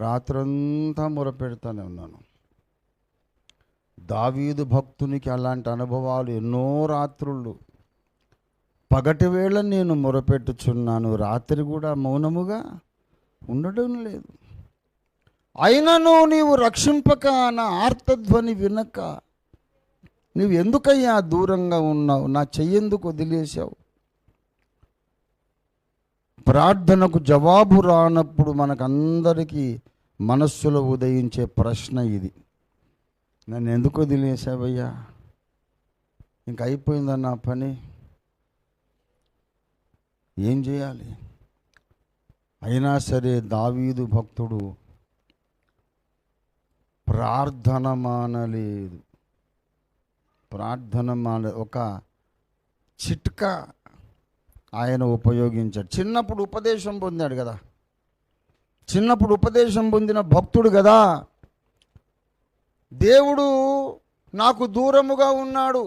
రాత్రంతా మొరపెడతానే ఉన్నాను. దావీదు భక్తునికి అలాంటి అనుభవాలు ఎన్నో రాత్రులు. పగటి వేళ నేను మొరపెట్టుచున్నాను, రాత్రి కూడా మౌనముగా ఉండడం లేదు. అయినను నీవు రక్షింపక, నా ఆర్తధ్వని వినక, నీవు ఎందుకయ్యా దూరంగా ఉన్నావు? నా చెయ్యెందుకు వదిలేశావు? ప్రార్థనకు జవాబు రానప్పుడు మనకందరికీ మనస్సులో ఉదయించే ప్రశ్న ఇది. నన్ను ఎందుకు వదిలేశావయ్యా? ఇంక అయిపోయిందన్న పని, ఏం చేయాలి? అయినా సరే దావీదు భక్తుడు ప్రార్థన మానలేదు. ఒక చిట్కా ఆయన ఉపయోగించాడు. చిన్నప్పుడు ఉపదేశం పొందాడు కదా, చిన్నప్పుడు ఉపదేశం పొందిన భక్తుడు కదా. దేవుడు నాకు దూరముగా ఉన్నాడు,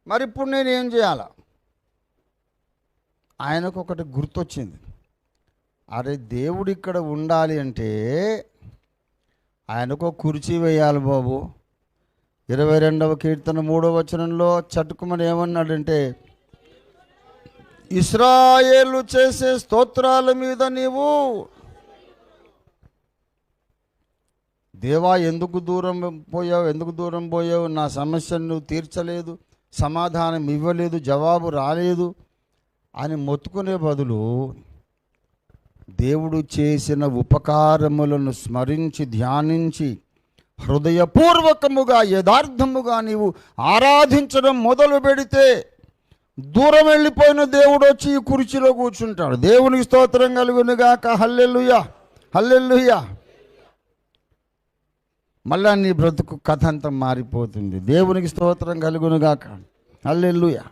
మరి ఇప్పుడు నేనేం చేయాలా? ఆయనకు ఒకటి గుర్తొచ్చింది. అరే, దేవుడు ఇక్కడ ఉండాలి అంటే ఆయనకు కుర్చీ వేయాలి బాబు. 22వ కీర్తన 3వ వచనంలో చటుకుమని ఏమన్నాడంటే, ఇశ్రాయేలు చేసే స్తోత్రాల మీద నీవు దేవా ఎందుకు దూరం పోయావు? నా సమస్యను నువ్వు తీర్చలేదు, సమాధానం ఇవ్వలేదు, జవాబు రాలేదు అని మొత్తుకునే బదులు దేవుడు చేసిన ఉపకారములను స్మరించి ధ్యానించి హృదయపూర్వకముగా యథార్థముగా నీవు ఆరాధించడం మొదలు పెడితే దూరం వెళ్ళిపోయిన దేవుడు వచ్చి ఈ కుర్చీలో కూర్చుంటాడు. దేవునికి స్తోత్రం కలుగునుగాక. హల్లెలూయా, హల్లెలూయా. మళ్ళా నీ బ్రతుకు కథ అంతా మారిపోతుంది. దేవునికి స్తోత్రం కలుగునుగాక. హల్లెలూయా.